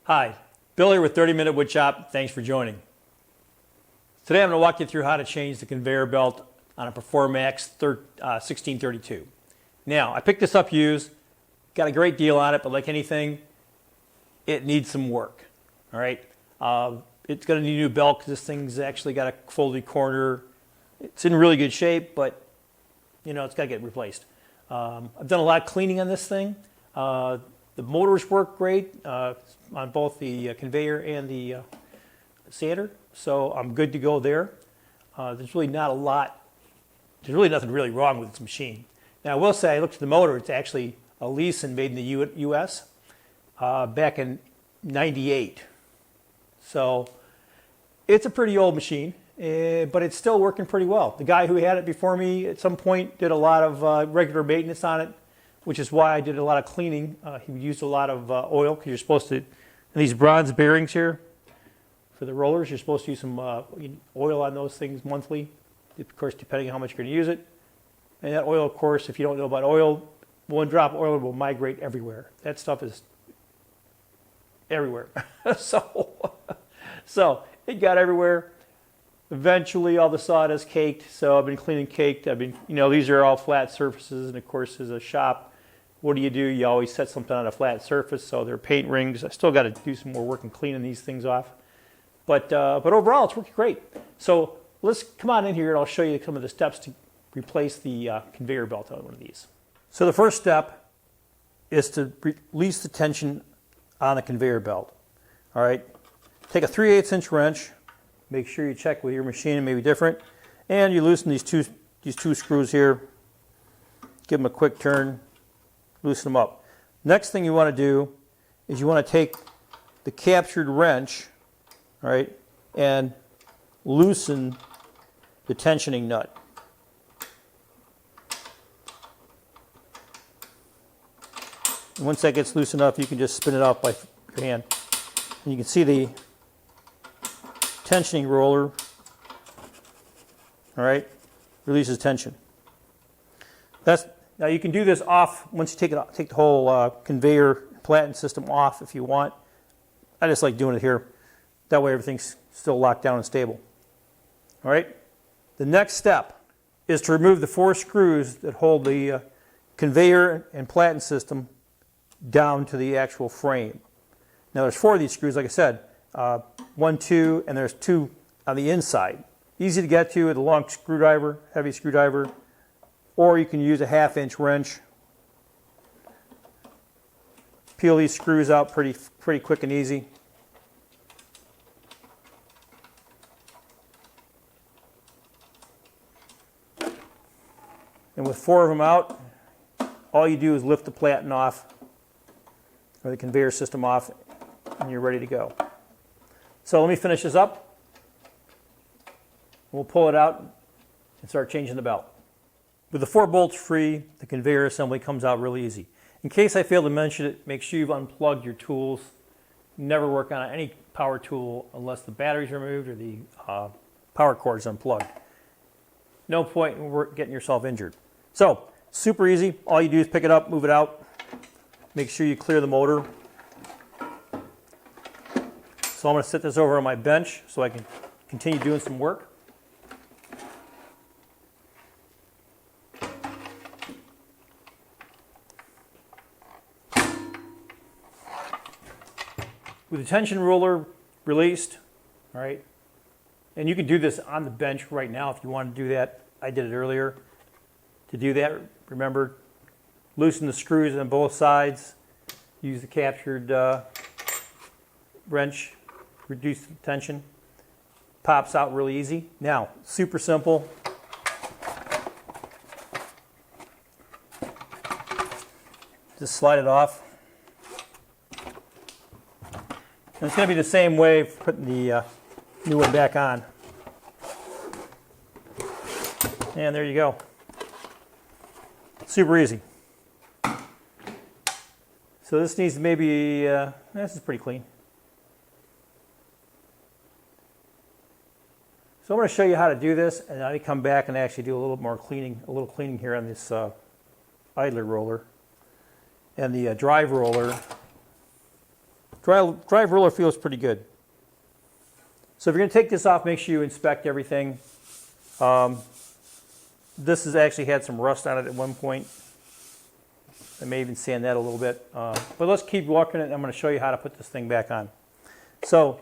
Hi, Bill here with 30-Minute Woodshop. Thanks for joining. Today I'm going to walk you through how to change the conveyor belt on a Performax 1632. Now, I picked this up used, got a great deal on it, but like anything, it needs some work. All right, it's going to need a new belt because this thing's actually got a folded corner. It's in really good shape, but you know, it's got to get replaced. I've done a lot of cleaning on this thing. The motors work great on both the conveyor and the sander, so I'm good to go there. There's really nothing really wrong with this machine. Now I will say, I looked at the motor, it's actually a lease and made in the US back in '98. So it's a pretty old machine, but it's still working pretty well. The guy who had it before me at some point did a lot of regular maintenance on it, which is why I did a lot of cleaning. He used a lot of oil, because you're supposed to, these bronze bearings here for the rollers, you're supposed to use some oil on those things monthly, of course, depending on how much you're going to use it. And that oil, of course, if you don't know about oil, one drop of oil will migrate everywhere. That stuff is everywhere. So it got everywhere. Eventually, all the sawdust caked, so I've been cleaning caked. These are all flat surfaces, and of course, as a shop, what do? You always set something on a flat surface, so they're paint rings. I still got to do some more work in cleaning these things off. But overall, it's working great. So let's come on in here, and I'll show you some of the steps to replace the conveyor belt on one of these. So the first step is to release the tension on the conveyor belt. All right, take a 3/8 inch wrench. Make sure you check with your machine, it may be different. And you loosen these two screws here. Give them a quick turn, loosen them up. Next thing you want to do is you want to take the captured wrench, all right, and loosen the tensioning nut. And once that gets loose enough, you can just spin it off by your hand. And you can see the tensioning roller, all right, releases tension. Now you can do this off once you take the whole conveyor platen system off if you want. I just like doing it here. That way everything's still locked down and stable. All right. The next step is to remove the 4 screws that hold the conveyor and platen system down to the actual frame. Now there's 4 of these screws, like I said. 1, 2, and there's 2 on the inside. Easy to get to with a long screwdriver, heavy screwdriver, or you can use a 1/2 inch wrench. Peel these screws out pretty quick and easy. And with 4 of them out, all you do is lift the platen off, or the conveyor system off, and you're ready to go. So let me finish this up. We'll pull it out and start changing the belt. With the 4 bolts free, the conveyor assembly comes out really easy. In case I failed to mention it, make sure you've unplugged your tools. Never work on any power tool unless the battery's removed or the power cord is unplugged. No point in getting yourself injured. So, super easy. All you do is pick it up, move it out. Make sure you clear the motor. So I'm going to set this over on my bench so I can continue doing some work. With the tension roller released, all right, and you can do this on the bench right now if you want to do that. I did it earlier. To do that, remember, loosen the screws on both sides, use the captured wrench, reduce the tension, pops out really easy. Now, super simple. Just slide it off. And it's going to be the same way for putting the new one back on. And there you go. Super easy. So this needs maybe, this is pretty clean. So I'm going to show you how to do this, and I come back and actually do a little more cleaning, here on this idler roller. And the drive roller dry ruler feels pretty good. So if you're going to take this off, make sure you inspect everything. This has actually had some rust on it at one point. I may even sand that a little bit. But let's keep walking it. I'm going to show you how to put this thing back on. So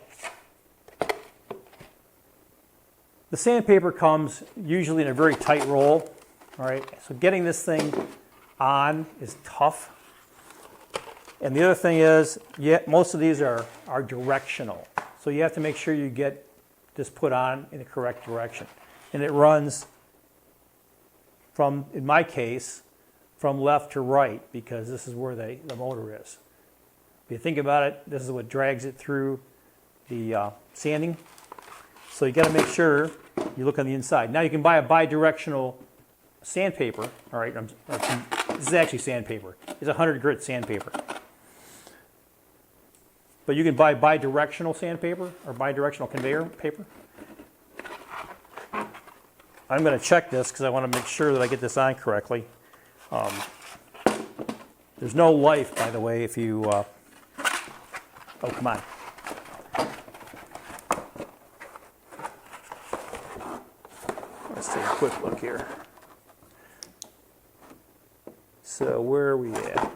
the sandpaper comes usually in a very tight roll. All right, so getting this thing on is tough. And the other thing is, most of these are directional. So you have to make sure you get this put on in the correct direction. And it runs from, in my case, from left to right, because this is where the motor is. If you think about it, this is what drags it through the sanding. So you got to make sure you look on the inside. Now you can buy a bi-directional sandpaper. All right, this is actually sandpaper. It's 100 grit sandpaper. But you can buy bi-directional sandpaper or bi-directional conveyor paper. I'm going to check this because I want to make sure that I get this on correctly. There's no life, by the way, if you... oh, come on. Let's take a quick look here. So where are we at?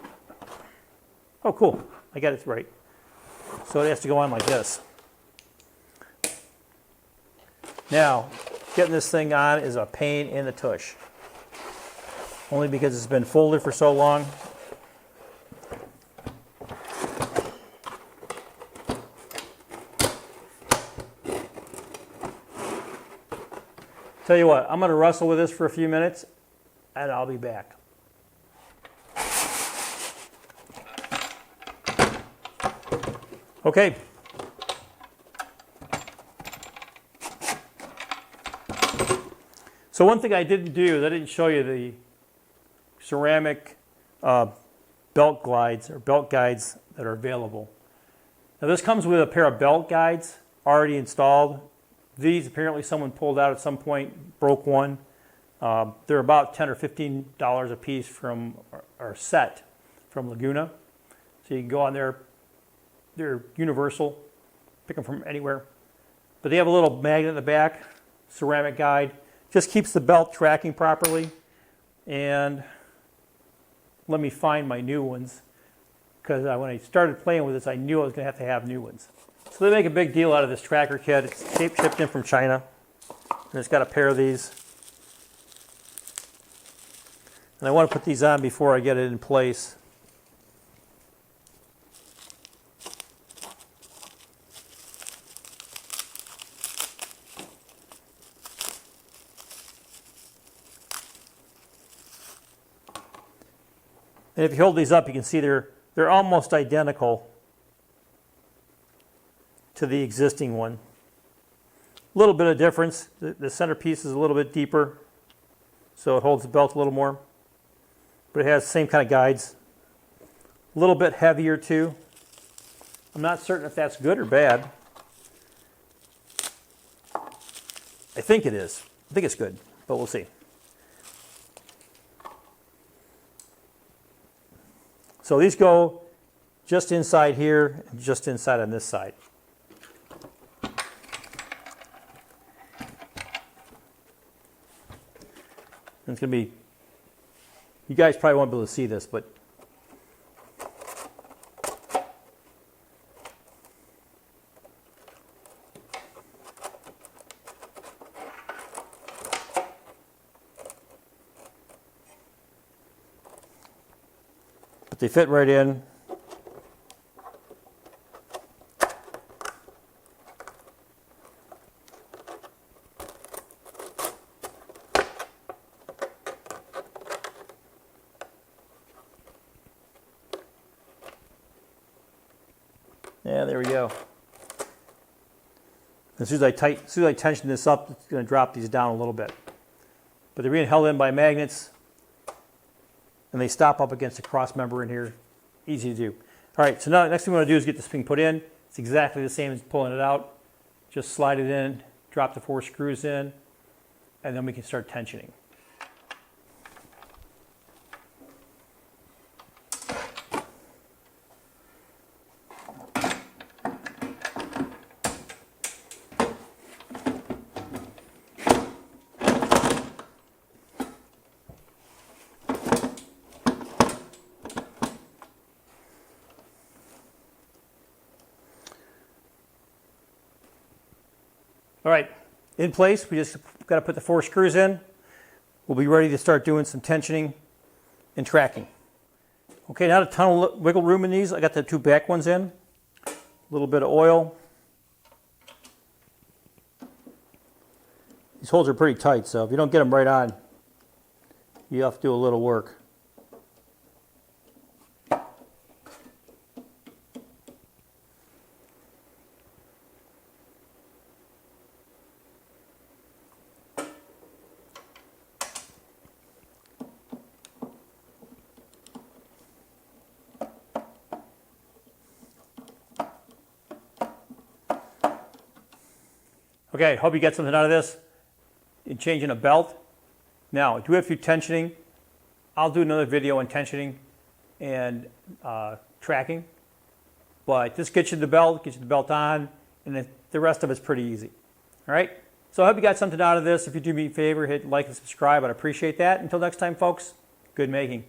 Oh, cool. I got it right. So it has to go on like this. Now, getting this thing on is a pain in the tush. Only because it's been folded for so long. Tell you what, I'm going to wrestle with this for a few minutes and I'll be back. Okay. So one thing I didn't do is I didn't show you the ceramic belt glides or belt guides that are available. Now this comes with a pair of belt guides already installed. These apparently someone pulled out at some point, broke one. They're about $10 or $15 a piece from our set from Laguna. So you can go on there. They're universal, pick them from anywhere. But they have a little magnet in the back, ceramic guide. Just keeps the belt tracking properly. And let me find my new ones. Because when I started playing with this, I knew I was going to have new ones. So they make a big deal out of this tracker kit. It's shipped in from China. And it's got a pair of these. And I want to put these on before I get it in place. And if you hold these up, you can see they're almost identical to the existing one. A little bit of difference. The centerpiece is a little bit deeper, so it holds the belt a little more. But it has the same kind of guides. A little bit heavier too. I'm not certain if that's good or bad. I think it is. I think it's good, but we'll see. So these go just inside here and just inside on this side. And it's going to be, you guys probably won't be able to see this, but they fit right in. Yeah, there we go. As soon as I tension this up, it's going to drop these down a little bit. But they're being held in by magnets. And they stop up against the cross member in here. Easy to do. All right, so now the next thing we want to do is get this thing put in. It's exactly the same as pulling it out. Just slide it in, drop the 4 screws in, and then we can start tensioning. All right, in place, we just got to put the 4 screws in. We'll be ready to start doing some tensioning and tracking. Okay, not a ton of wiggle room in these. I got the 2 back ones in. A little bit of oil. These holes are pretty tight, so if you don't get them right on, you have to do a little work. Okay, hope you get something out of this in changing a belt. Now, do we have to do tensioning? I'll do another video on tensioning and tracking, but this gets you the belt on, and the rest of it's pretty easy. All right, so I hope you got something out of this. If you do me a favor, hit like and subscribe. I'd appreciate that. Until next time, folks, good making.